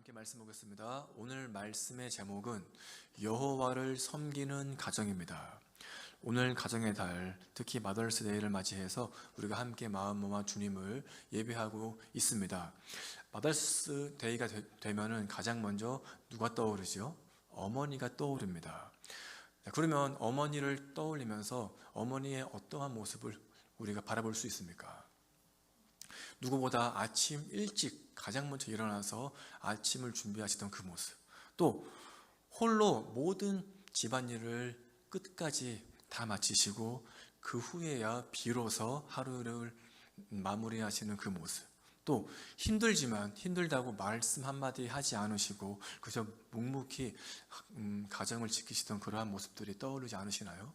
함께 말씀 보겠습니다. 오늘 말씀의 제목은 여호와를 섬기는 가정입니다. 오늘 가정의 달, 특히 마더스데이를 맞이해서 우리가 함께 마음 모아 주님을 예배하고 있습니다. 마더스데이가 되면은 가장 먼저 누가 떠오르죠? 어머니가 떠오릅니다. 그러면 어머니를 떠올리면서 어머니의 어떠한 모습을 우리가 바라볼 수 있습니까? 누구보다 아침 일찍 가장 먼저 일어나서 아침을 준비하시던 그 모습, 또 홀로 모든 집안일을 끝까지 다 마치시고 그 후에야 비로소 하루를 마무리하시는 그 모습, 또 힘들지만 힘들다고 말씀 한마디 하지 않으시고 그저 묵묵히 가정을 지키시던 그러한 모습들이 떠오르지 않으시나요?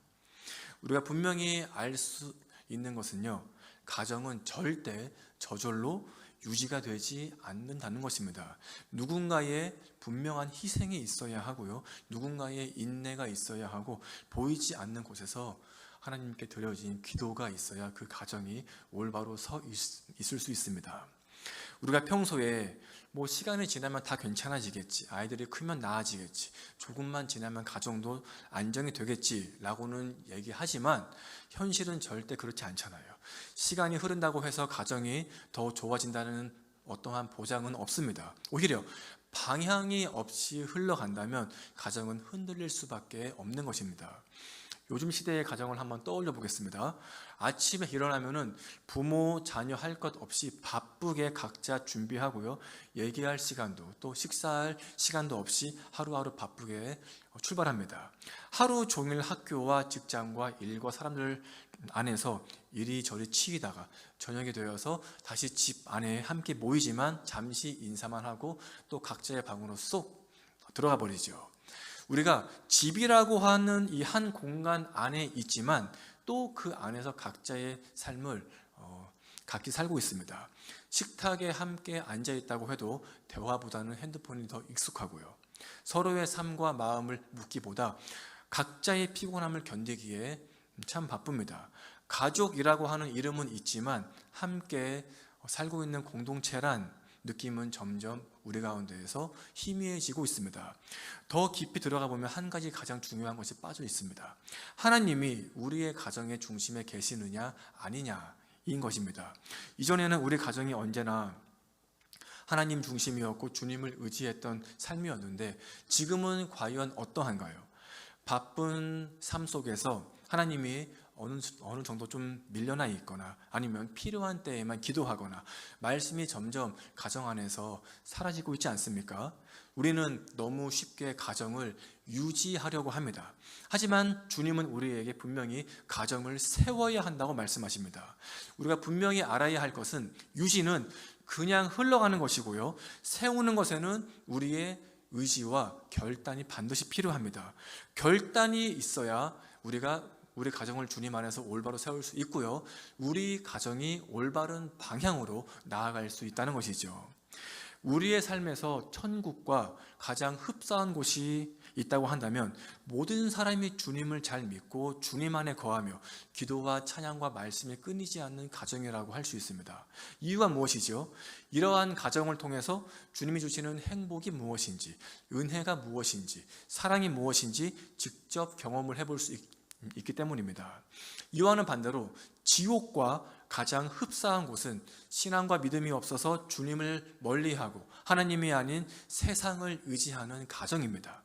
우리가 분명히 알 수 있는 것은요, 가정은 절대 저절로 유지가 되지 않는다는 것입니다. 누군가의 분명한 희생이 있어야 하고요, 누군가의 인내가 있어야 하고, 보이지 않는 곳에서 하나님께 드려진 기도가 있어야 그 가정이 올바로 서 있을 수 있습니다. 우리가 평소에 시간이 지나면 다 괜찮아지겠지, 아이들이 크면 나아지겠지, 조금만 지나면 가정도 안정이 되겠지 라고는 얘기하지만 현실은 절대 그렇지 않잖아요. 시간이 흐른다고 해서 가정이 더 좋아진다는 어떠한 보장은 없습니다. 오히려 방향이 없이 흘러간다면 가정은 흔들릴 수밖에 없는 것입니다. 요즘 시대의 가정을 한번 떠올려 보겠습니다. 아침에 일어나면은 부모, 자녀 할 것 없이 바쁘게 각자 준비하고요, 얘기할 시간도 또 식사할 시간도 없이 하루하루 바쁘게 출발합니다. 하루 종일 학교와 직장과 일과 사람들 안에서 이리저리 치이다가 저녁이 되어서 다시 집 안에 함께 모이지만 잠시 인사만 하고 또 각자의 방으로 쏙 들어가 버리죠. 우리가 집이라고 하는 이 한 공간 안에 있지만 또 그 안에서 각자의 삶을 각기 살고 있습니다. 식탁에 함께 앉아 있다고 해도 대화보다는 핸드폰이 더 익숙하고요, 서로의 삶과 마음을 묻기보다 각자의 피곤함을 견디기에 참 바쁩니다. 가족이라고 하는 이름은 있지만 함께 살고 있는 공동체란 느낌은 점점 우리 가운데에서 희미해지고 있습니다. 더 깊이 들어가 보면 한 가지 가장 중요한 것이 빠져 있습니다. 하나님이 우리의 가정의 중심에 계시느냐 아니냐인 것입니다. 이전에는 우리 가정이 언제나 하나님 중심이었고 주님을 의지했던 삶이었는데 지금은 과연 어떠한가요? 바쁜 삶 속에서 하나님이 어느 정도 좀 밀려나 있거나 아니면 필요한 때에만 기도하거나 말씀이 점점 가정 안에서 사라지고 있지 않습니까? 우리는 너무 쉽게 가정을 유지하려고 합니다. 하지만 주님은 우리에게 분명히 가정을 세워야 한다고 말씀하십니다. 우리가 분명히 알아야 할 것은 유지는 그냥 흘러가는 것이고요, 세우는 것에는 우리의 의지와 결단이 반드시 필요합니다. 결단이 있어야 우리가 우리 가정을 주님 안에서 올바로 세울 수 있고요, 우리 가정이 올바른 방향으로 나아갈 수 있다는 것이죠. 우리의 삶에서 천국과 가장 흡사한 곳이 있다고 한다면 모든 사람이 주님을 잘 믿고 주님 안에 거하며 기도와 찬양과 말씀이 끊이지 않는 가정이라고 할 수 있습니다. 이유가 무엇이죠? 이러한 가정을 통해서 주님이 주시는 행복이 무엇인지, 은혜가 무엇인지, 사랑이 무엇인지 직접 경험을 해볼 수 있기 때문입니다. 이와는 반대로 지옥과 가장 흡사한 곳은 신앙과 믿음이 없어서 주님을 멀리하고 하나님이 아닌 세상을 의지하는 가정입니다.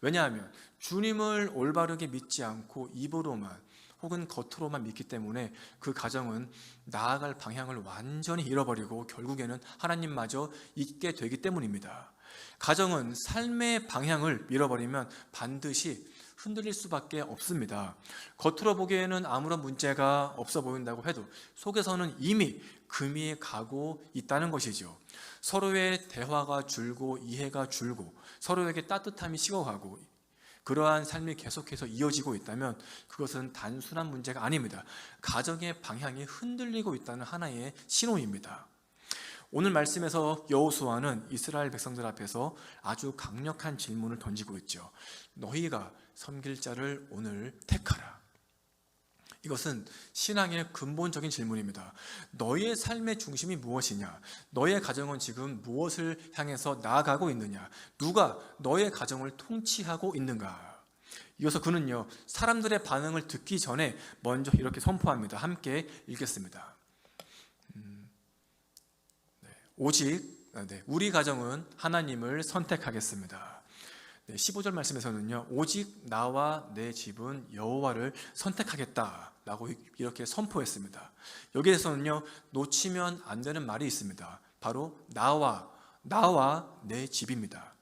왜냐하면 주님을 올바르게 믿지 않고 입으로만 혹은 겉으로만 믿기 때문에 그 가정은 나아갈 방향을 완전히 잃어버리고 결국에는 하나님마저 잊게 되기 때문입니다. 가정은 삶의 방향을 잃어버리면 반드시 흔들릴 수밖에 없습니다. 겉으로 보기에는 아무런 문제가 없어 보인다고 해도 속에서는 이미 금이 가고 있다는 것이죠. 서로의 대화가 줄고 이해가 줄고 서로에게 따뜻함이 식어가고 그러한 삶이 계속해서 이어지고 있다면 그것은 단순한 문제가 아닙니다. 가정의 방향이 흔들리고 있다는 하나의 신호입니다. 오늘 말씀에서 여호수아는 이스라엘 백성들 앞에서 아주 강력한 질문을 던지고 있죠. 너희가 섬길 자를 오늘 택하라. 이것은 신앙의 근본적인 질문입니다. 너의 삶의 중심이 무엇이냐? 너의 가정은 지금 무엇을 향해서 나아가고 있느냐? 누가 너의 가정을 통치하고 있는가? 이어서 그는요, 사람들의 반응을 듣기 전에 먼저 이렇게 선포합니다. 함께 읽겠습니다. 오직 우리 가정은 하나님을 선택하겠습니다. 15절 말씀에서는요, 오직 나와 내 집은 여호와를 선택하겠다라고 이렇게 선포했습니다. 여기에서는요, 놓치면 안 되는 말이 있습니다. 바로 나와 내 집입니다.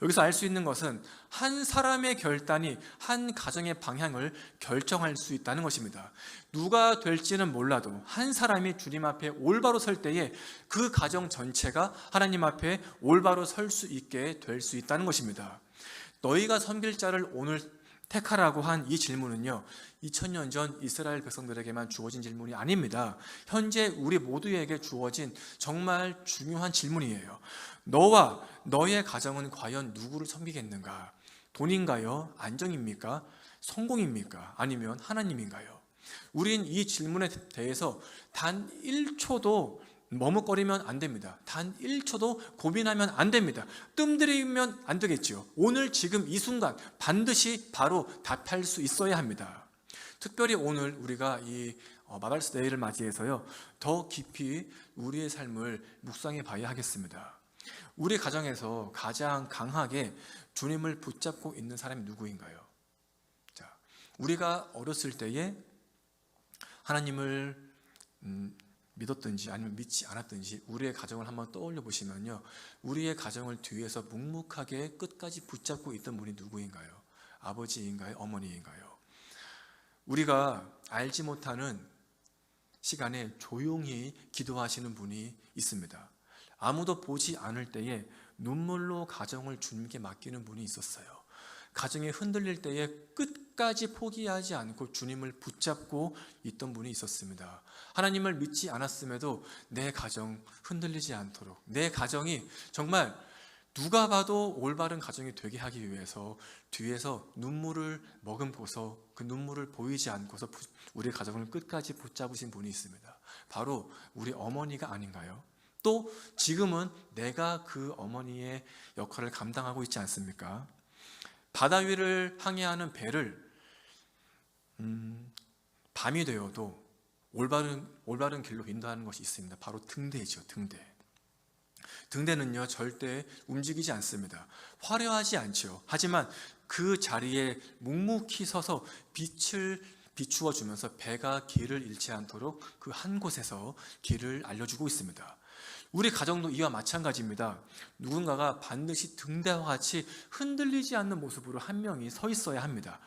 여기서 알 수 있는 것은 한 사람의 결단이 한 가정의 방향을 결정할 수 있다는 것입니다. 누가 될지는 몰라도 한 사람이 주님 앞에 올바로 설 때에 그 가정 전체가 하나님 앞에 올바로 설 수 있게 될 수 있다는 것입니다. 너희가 섬길 자를 오늘 택하라고 한 이 질문은요, 2000년 전 이스라엘 백성들에게만 주어진 질문이 아닙니다. 현재 우리 모두에게 주어진 정말 중요한 질문이에요. 너와 너의 가정은 과연 누구를 섬기겠는가? 돈인가요? 안정입니까? 성공입니까? 아니면 하나님인가요? 우린 이 질문에 대해서 단 1초도 머뭇거리면 안 됩니다. 단 1초도 고민하면 안 됩니다. 뜸들이면 안 되겠죠. 오늘 지금 이 순간 반드시 바로 답할 수 있어야 합니다. 특별히 오늘 우리가 이 마더스 데이를 맞이해서요, 더 깊이 우리의 삶을 묵상해 봐야 하겠습니다. 우리 가정에서 가장 강하게 주님을 붙잡고 있는 사람이 누구인가요? 자, 우리가 어렸을 때에 하나님을 믿었든지 아니면 믿지 않았든지 우리의 가정을 한번 떠올려 보시면요, 우리의 가정을 뒤에서 묵묵하게 끝까지 붙잡고 있던 분이 누구인가요? 아버지인가요? 어머니인가요? 우리가 알지 못하는 시간에 조용히 기도하시는 분이 있습니다. 아무도 보지 않을 때에 눈물로 가정을 주님께 맡기는 분이 있었어요. 가정이 흔들릴 때에 끝까지 포기하지 않고 주님을 붙잡고 있던 분이 있었습니다. 하나님을 믿지 않았음에도 내 가정 흔들리지 않도록, 내 가정이 정말 누가 봐도 올바른 가정이 되게 하기 위해서 뒤에서 눈물을 머금고서 그 눈물을 보이지 않고서 우리 가정을 끝까지 붙잡으신 분이 있습니다. 바로 우리 어머니가 아닌가요? 또 지금은 내가 그 어머니의 역할을 감당하고 있지 않습니까? 바다 위를 항해하는 배를 밤이 되어도 올바른 길로 인도하는 것이 있습니다. 바로 등대이죠. 등대는요, 절대 움직이지 않습니다. 화려하지 않죠. 하지만 그 자리에 묵묵히 서서 빛을 비추어 주면서 배가 길을 잃지 않도록 그 한 곳에서 길을 알려주고 있습니다. 우리 가정도 이와 마찬가지입니다. 누군가가 반드시 등대와 같이 흔들리지 않는 모습으로 한 명이 서 있어야 합니다.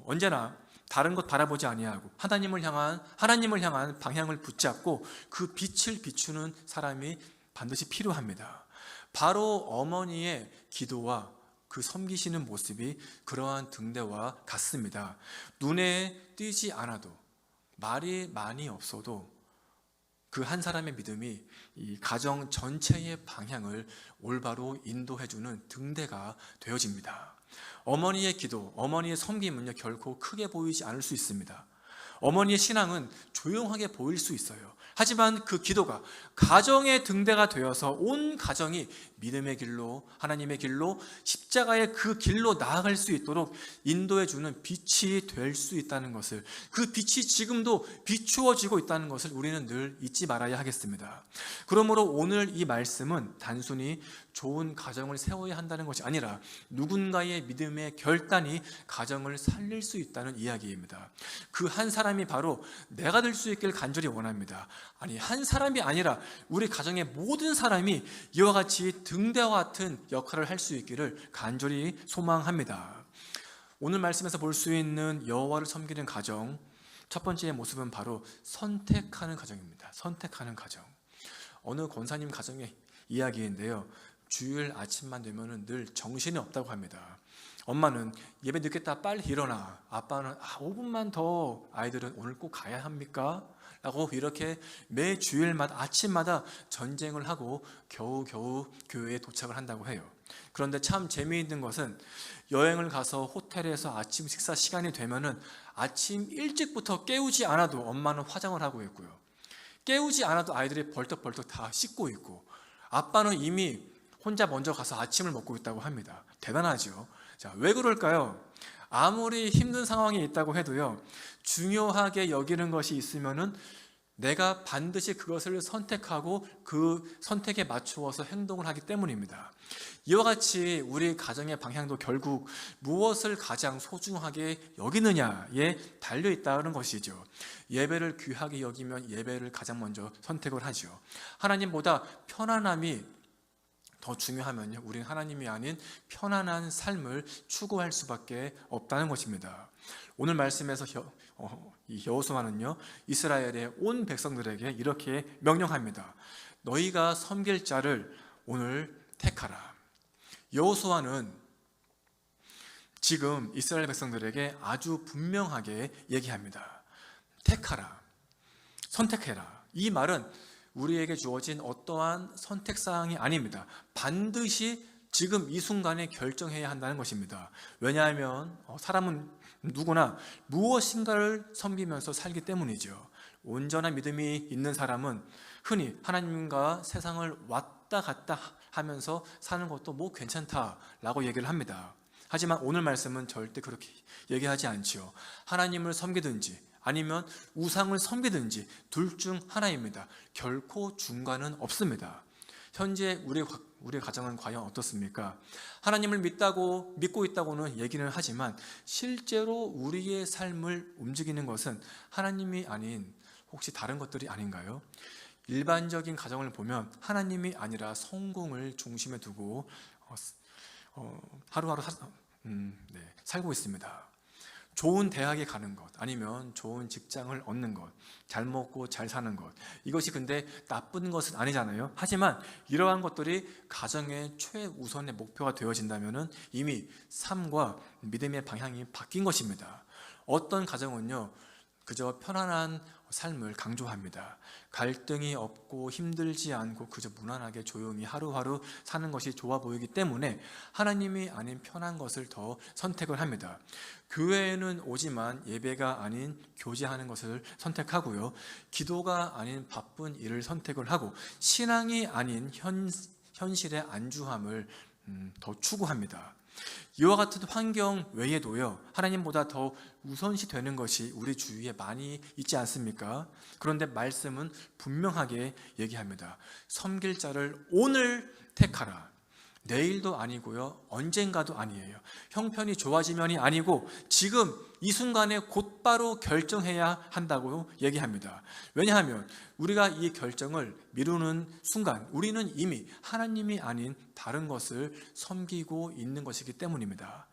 언제나 다른 것 바라보지 아니하고 하나님을 향한 방향을 붙잡고 그 빛을 비추는 사람이 반드시 필요합니다. 바로 어머니의 기도와 그 섬기시는 모습이 그러한 등대와 같습니다. 눈에 띄지 않아도, 말이 많이 없어도 그 한 사람의 믿음이 이 가정 전체의 방향을 올바로 인도해주는 등대가 되어집니다. 어머니의 기도, 어머니의 섬김은요, 결코 크게 보이지 않을 수 있습니다. 어머니의 신앙은 조용하게 보일 수 있어요. 하지만 그 기도가 가정의 등대가 되어서 온 가정이 믿음의 길로, 하나님의 길로, 십자가의 그 길로 나아갈 수 있도록 인도해주는 빛이 될 수 있다는 것을, 그 빛이 지금도 비추어지고 있다는 것을 우리는 늘 잊지 말아야 하겠습니다. 그러므로 오늘 이 말씀은 단순히 좋은 가정을 세워야 한다는 것이 아니라 누군가의 믿음의 결단이 가정을 살릴 수 있다는 이야기입니다. 그 한 사람이 바로 내가 될 수 있길 간절히 원합니다. 아니, 한 사람이 아니라 우리 가정의 모든 사람이 이와 같이 등대와 같은 역할을 할 수 있기를 간절히 소망합니다. 오늘 말씀에서 볼 수 있는 여호와를 섬기는 가정, 첫 번째 모습은 바로 선택하는 가정입니다. 선택하는 가정. 어느 권사님 가정의 이야기인데요, 주일 아침만 되면 늘 정신이 없다고 합니다. 엄마는 예배 늦겠다 빨리 일어나, 아빠는 5분만 더, 아이들은 오늘 꼭 가야 합니까? 라고 이렇게 매 주일마다 아침마다 전쟁을 하고 겨우겨우 교회에 도착을 한다고 해요. 그런데 참 재미있는 것은 여행을 가서 호텔에서 아침 식사 시간이 되면은 아침 일찍부터 깨우지 않아도 엄마는 화장을 하고 있고요. 깨우지 않아도 아이들이 벌떡벌떡 다 씻고 있고, 아빠는 이미 혼자 먼저 가서 아침을 먹고 있다고 합니다. 대단하죠. 자, 왜 그럴까요? 아무리 힘든 상황이 있다고 해도요, 중요하게 여기는 것이 있으면은 내가 반드시 그것을 선택하고 그 선택에 맞추어서 행동을 하기 때문입니다. 이와 같이 우리 가정의 방향도 결국 무엇을 가장 소중하게 여기느냐에 달려 있다는 것이죠. 예배를 귀하게 여기면 예배를 가장 먼저 선택을 하죠. 하나님보다 편안함이 더 중요하면요, 우리는 하나님이 아닌 편안한 삶을 추구할 수밖에 없다는 것입니다. 오늘 말씀에서 이 여호수아는요, 이스라엘의 온 백성들에게 이렇게 명령합니다. 너희가 섬길 자를 오늘 택하라. 여호수아는 지금 이스라엘 백성들에게 아주 분명하게 얘기합니다. 택하라, 선택해라. 이 말은 우리에게 주어진 어떠한 선택사항이 아닙니다. 반드시 지금 이 순간에 결정해야 한다는 것입니다. 왜냐하면 사람은 누구나 무엇인가를 섬기면서 살기 때문이죠. 온전한 믿음이 있는 사람은 흔히 하나님과 세상을 왔다 갔다 하면서 사는 것도 뭐 괜찮다라고 얘기를 합니다. 하지만 오늘 말씀은 절대 그렇게 얘기하지 않지요. 하나님을 섬기든지 아니면 우상을 섬기든지 둘 중 하나입니다. 결코 중간은 없습니다. 현재 우리 가정은 과연 어떻습니까? 하나님을 믿고 있다고는 얘기는 하지만 실제로 우리의 삶을 움직이는 것은 하나님이 아닌 혹시 다른 것들이 아닌가요? 일반적인 가정을 보면 하나님이 아니라 성공을 중심에 두고 하루하루 살고 있습니다. 좋은 대학에 가는 것, 아니면 좋은 직장을 얻는 것, 잘 먹고 잘 사는 것, 이것이 근데 나쁜 것은 아니잖아요. 하지만 이러한 것들이 가정의 최우선의 목표가 되어진다면 이미 삶과 믿음의 방향이 바뀐 것입니다. 어떤 가정은요, 그저 편안한 삶을 강조합니다. 갈등이 없고 힘들지 않고 그저 무난하게 조용히 하루하루 사는 것이 좋아 보이기 때문에 하나님이 아닌 편한 것을 더 선택을 합니다. 교회에는 오지만 예배가 아닌 교제하는 것을 선택하고요, 기도가 아닌 바쁜 일을 선택을 하고, 신앙이 아닌 현실의 안주함을 더 추구합니다. 이와 같은 환경 외에도요, 하나님보다 더 우선시 되는 것이 우리 주위에 많이 있지 않습니까? 그런데 말씀은 분명하게 얘기합니다. 섬길 자를 오늘 택하라. 내일도 아니고요, 언젠가도 아니에요. 형편이 좋아지면이 아니고 지금 이 순간에 곧바로 결정해야 한다고 얘기합니다. 왜냐하면 우리가 이 결정을 미루는 순간 우리는 이미 하나님이 아닌 다른 것을 섬기고 있는 것이기 때문입니다.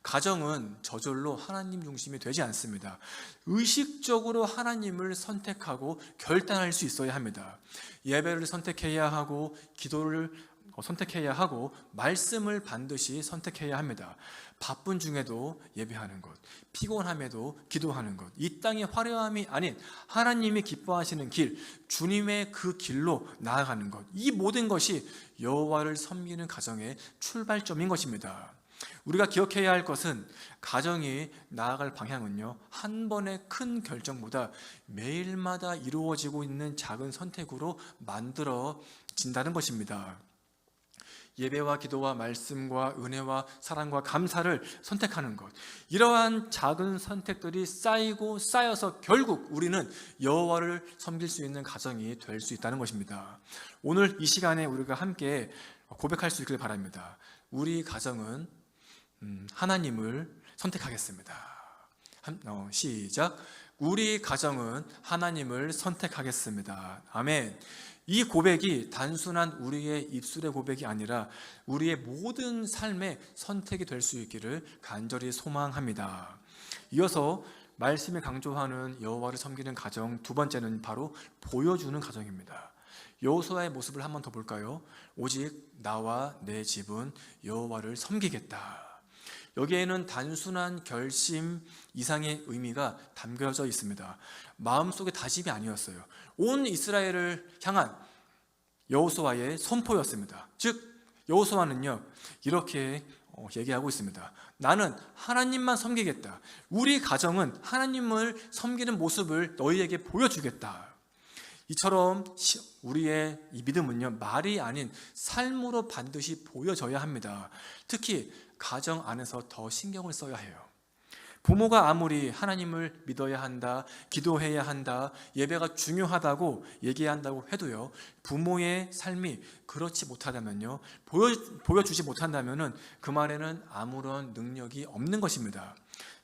가정은 저절로 하나님 중심이 되지 않습니다. 의식적으로 하나님을 선택하고 결단할 수 있어야 합니다. 예배를 선택해야 하고, 기도를 선택해야 하고, 말씀을 반드시 선택해야 합니다. 바쁜 중에도 예배하는 것, 피곤함에도 기도하는 것, 이 땅의 화려함이 아닌 하나님이 기뻐하시는 길, 주님의 그 길로 나아가는 것, 이 모든 것이 여호와를 섬기는 가정의 출발점인 것입니다. 우리가 기억해야 할 것은 가정이 나아갈 방향은요, 한 번의 큰 결정보다 매일마다 이루어지고 있는 작은 선택으로 만들어진다는 것입니다. 예배와 기도와 말씀과 은혜와 사랑과 감사를 선택하는 것, 이러한 작은 선택들이 쌓이고 쌓여서 결국 우리는 여호와를 섬길 수 있는 가정이 될 수 있다는 것입니다. 오늘 이 시간에 우리가 함께 고백할 수 있기를 바랍니다. 우리 가정은 하나님을 선택하겠습니다. 시작. 우리 가정은 하나님을 선택하겠습니다. 아멘. 이 고백이 단순한 우리의 입술의 고백이 아니라 우리의 모든 삶의 선택이 될 수 있기를 간절히 소망합니다. 이어서 말씀이 강조하는 여호와를 섬기는 가정 두 번째는 바로 보여주는 가정입니다. 여호수아의 모습을 한 번 더 볼까요? 오직 나와 내 집은 여호와를 섬기겠다. 여기에는 단순한 결심 이상의 의미가 담겨져 있습니다. 마음속의 다짐이 아니었어요. 온 이스라엘을 향한 여호수아의 선포였습니다. 즉 여호수아는요 이렇게 얘기하고 있습니다. 나는 하나님만 섬기겠다. 우리 가정은 하나님을 섬기는 모습을 너희에게 보여주겠다. 이처럼 우리의 이 믿음은요 말이 아닌 삶으로 반드시 보여져야 합니다. 특히 가정 안에서 더 신경을 써야 해요. 부모가 아무리 하나님을 믿어야 한다, 기도해야 한다, 예배가 중요하다고 얘기한다고 해도요 부모의 삶이 그렇지 못하다면요 보여주지 못한다면은 그 말에는 아무런 능력이 없는 것입니다.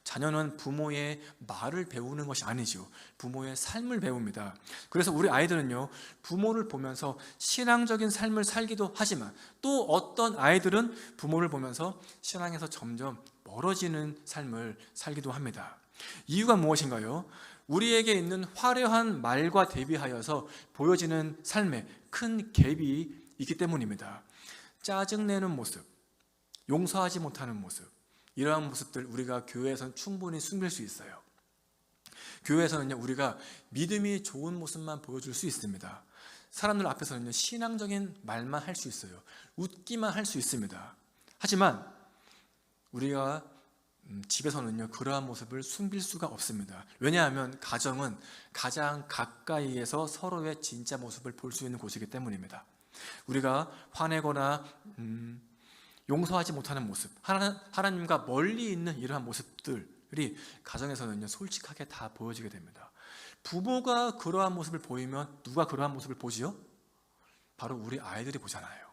자녀는 부모의 말을 배우는 것이 아니죠. 부모의 삶을 배웁니다. 그래서 우리 아이들은요 부모를 보면서 신앙적인 삶을 살기도 하지만 또 어떤 아이들은 부모를 보면서 신앙에서 점점 멀어지는 삶을 살기도 합니다. 이유가 무엇인가요? 우리에게 있는 화려한 말과 대비하여서 보여지는 삶에 큰 갭이 있기 때문입니다. 짜증내는 모습, 용서하지 못하는 모습, 이러한 모습들 우리가 교회에서는 충분히 숨길 수 있어요. 교회에서는요 우리가 믿음이 좋은 모습만 보여줄 수 있습니다. 사람들 앞에서는요 신앙적인 말만 할 수 있어요. 웃기만 할 수 있습니다. 하지만 우리가 집에서는요 그러한 모습을 숨길 수가 없습니다. 왜냐하면 가정은 가장 가까이에서 서로의 진짜 모습을 볼 수 있는 곳이기 때문입니다. 우리가 화내거나 용서하지 못하는 모습, 하나님과 멀리 있는 이러한 모습들이 가정에서는요 솔직하게 다 보여지게 됩니다. 부모가 그러한 모습을 보이면 누가 그러한 모습을 보지요? 바로 우리 아이들이 보잖아요.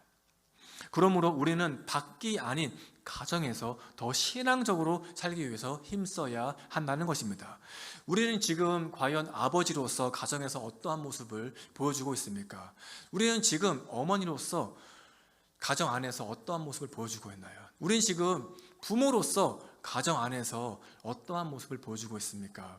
그러므로 우리는 밖이 아닌 가정에서 더 신앙적으로 살기 위해서 힘써야 한다는 것입니다. 우리는 지금 과연 아버지로서 가정에서 어떠한 모습을 보여주고 있습니까? 우리는 지금 어머니로서 가정 안에서 어떠한 모습을 보여주고 있나요? 우리는 지금 부모로서 가정 안에서 어떠한 모습을 보여주고 있습니까?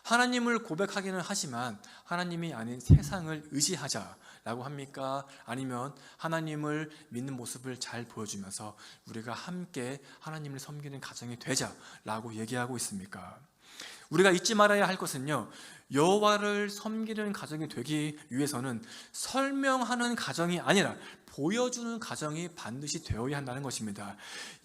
하나님을 고백하기는 하지만 하나님이 아닌 세상을 의지하자라고 합니까? 아니면 하나님을 믿는 모습을 잘 보여주면서 우리가 함께 하나님을 섬기는 가정이 되자라고 얘기하고 있습니까? 우리가 잊지 말아야 할 것은요 여호와를 섬기는 가정이 되기 위해서는 설명하는 가정이 아니라 보여주는 가정이 반드시 되어야 한다는 것입니다.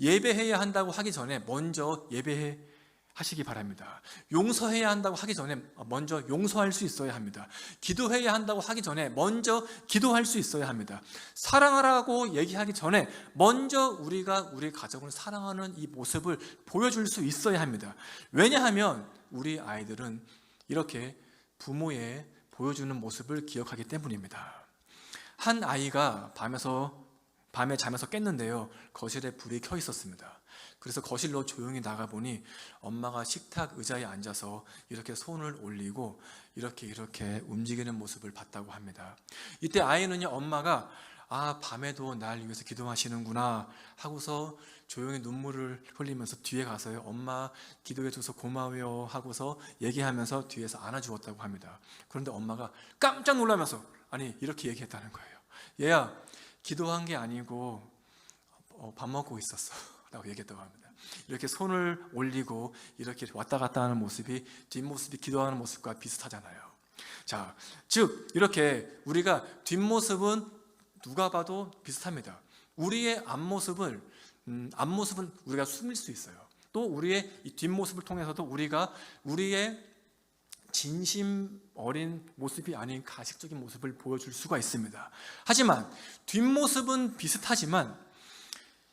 예배해야 한다고 하기 전에 먼저 예배하시기 바랍니다. 용서해야 한다고 하기 전에 먼저 용서할 수 있어야 합니다. 기도해야 한다고 하기 전에 먼저 기도할 수 있어야 합니다. 사랑하라고 얘기하기 전에 먼저 우리가 우리 가정을 사랑하는 이 모습을 보여줄 수 있어야 합니다. 왜냐하면 우리 아이들은 이렇게 부모의 보여주는 모습을 기억하기 때문입니다. 한 아이가 밤에 잠에서 깼는데요 거실에 불이 켜 있었습니다. 그래서 거실로 조용히 나가보니 엄마가 식탁 의자에 앉아서 이렇게 손을 올리고 이렇게 움직이는 모습을 봤다고 합니다. 이때 아이는요 엄마가 밤에도 날 위해서 기도하시는구나 하고서 조용히 눈물을 흘리면서 뒤에 가서요 엄마 기도해줘서 고마워요 하고서 얘기하면서 뒤에서 안아주었다고 합니다. 그런데 엄마가 깜짝 놀라면서 이렇게 얘기했다는 거예요. 얘야 기도한 게 아니고 밥 먹고 있었어 라고 얘기했다고 합니다. 이렇게 손을 올리고 이렇게 왔다 갔다 하는 모습이 뒷모습이 기도하는 모습과 비슷하잖아요. 자, 즉 이렇게 우리가 뒷모습은 누가 봐도 비슷합니다. 우리의 앞모습은 우리가 숨길 수 있어요. 또 우리의 이 뒷모습을 통해서도 우리가 우리의 진심 어린 모습이 아닌 가식적인 모습을 보여줄 수가 있습니다. 하지만 뒷모습은 비슷하지만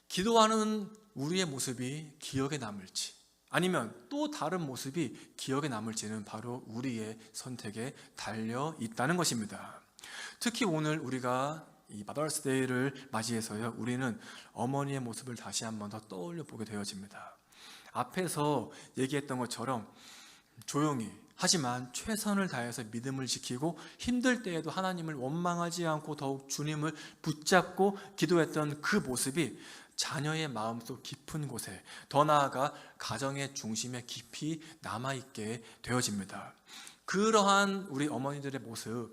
기도하는 우리의 모습이 기억에 남을지 아니면 또 다른 모습이 기억에 남을지는 바로 우리의 선택에 달려 있다는 것입니다. 특히 오늘 우리가 이 마더스데이를 맞이해서요 우리는 어머니의 모습을 다시 한번 더 떠올려 보게 되어집니다. 앞에서 얘기했던 것처럼 조용히 하지만 최선을 다해서 믿음을 지키고 힘들 때에도 하나님을 원망하지 않고 더욱 주님을 붙잡고 기도했던 그 모습이 자녀의 마음속 깊은 곳에 더 나아가 가정의 중심에 깊이 남아있게 되어집니다. 그러한 우리 어머니들의 모습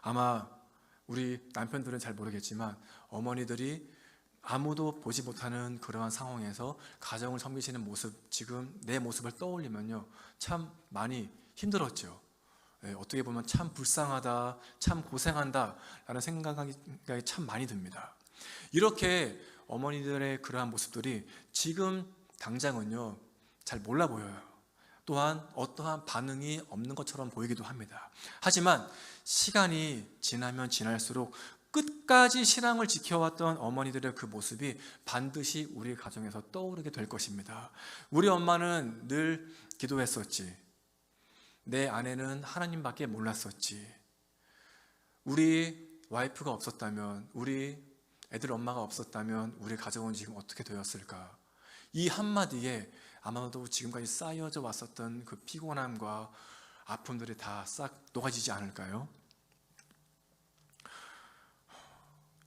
아마 우리 남편들은 잘 모르겠지만 어머니들이 아무도 보지 못하는 그러한 상황에서 가정을 섬기시는 모습, 지금 내 모습을 떠올리면요, 참 많이 힘들었죠. 어떻게 보면 참 불쌍하다, 참 고생한다 라는 생각이 참 많이 듭니다. 이렇게 어머니들의 그러한 모습들이 지금 당장은요 잘 몰라 보여요. 또한 어떠한 반응이 없는 것처럼 보이기도 합니다. 하지만 시간이 지나면 지날수록 끝까지 신앙을 지켜왔던 어머니들의 그 모습이 반드시 우리 가정에서 떠오르게 될 것입니다. 우리 엄마는 늘 기도했었지. 내 아내는 하나님밖에 몰랐었지. 우리 와이프가 없었다면, 우리 애들 엄마가 없었다면 우리 가정은 지금 어떻게 되었을까? 이 한마디에 아마도 지금까지 쌓여져 왔었던 그 피곤함과 아픔들이 다 싹 녹아지지 않을까요?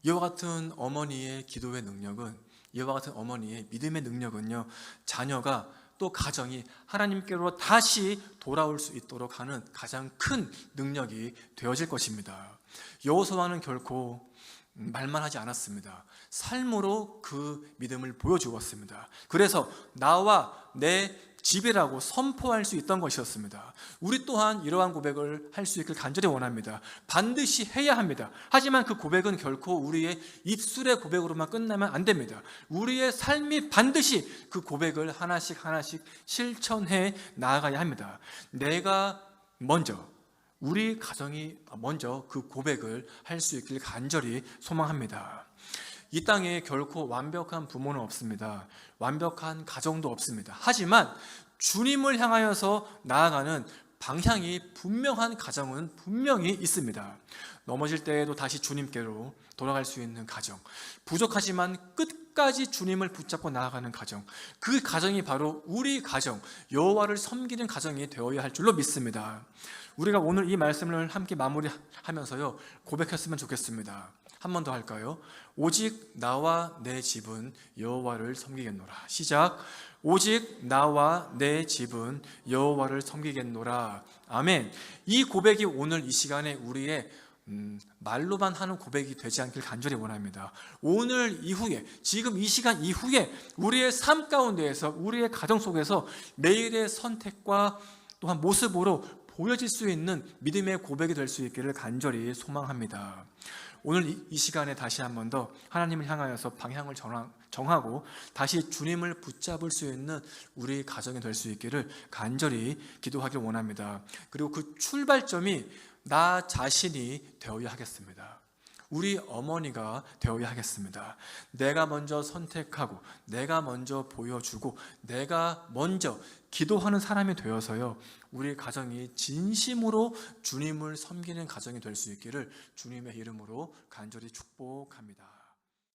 이와 같은 어머니의 기도의 능력은, 이와 같은 어머니의 믿음의 능력은요, 자녀가 또 가정이 하나님께로 다시 돌아올 수 있도록 하는 가장 큰 능력이 되어질 것입니다. 여호수아는 결코 말만 하지 않았습니다. 삶으로 그 믿음을 보여주었습니다. 그래서 나와 내 집이라고 선포할 수 있던 것이었습니다. 우리 또한 이러한 고백을 할 수 있길 간절히 원합니다. 반드시 해야 합니다. 하지만 그 고백은 결코 우리의 입술의 고백으로만 끝나면 안 됩니다. 우리의 삶이 반드시 그 고백을 하나씩 하나씩 실천해 나아가야 합니다. 내가 먼저, 우리 가정이 먼저 그 고백을 할 수 있길 간절히 소망합니다. 이 땅에 결코 완벽한 부모는 없습니다. 완벽한 가정도 없습니다. 하지만 주님을 향하여서 나아가는 방향이 분명한 가정은 분명히 있습니다. 넘어질 때에도 다시 주님께로 돌아갈 수 있는 가정, 부족하지만 끝까지 주님을 붙잡고 나아가는 가정, 그 가정이 바로 우리 가정, 여호와를 섬기는 가정이 되어야 할 줄로 믿습니다. 우리가 오늘 이 말씀을 함께 마무리하면서요, 고백했으면 좋겠습니다. 한 번 더 할까요? 오직 나와 내 집은 여호와를 섬기겠노라. 시작. 오직 나와 내 집은 여호와를 섬기겠노라. 아멘. 이 고백이 오늘 이 시간에 우리의 말로만 하는 고백이 되지 않길 간절히 원합니다. 오늘 이후에, 지금 이 시간 이후에 우리의 삶 가운데에서, 우리의 가정 속에서 매일의 선택과 또한 모습으로 보여질 수 있는 믿음의 고백이 될 수 있기를 간절히 소망합니다. 오늘 이 시간에 다시 한 번 더 하나님을 향하여서 방향을 정하고 다시 주님을 붙잡을 수 있는 우리 가정이 될 수 있기를 간절히 기도하길 원합니다. 그리고 그 출발점이 나 자신이 되어야 하겠습니다. 우리 어머니가 되어야 하겠습니다. 내가 먼저 선택하고, 내가 먼저 보여주고, 내가 먼저 기도하는 사람이 되어서요, 우리 가정이 진심으로 주님을 섬기는 가정이 될 수 있기를 주님의 이름으로 간절히 축복합니다.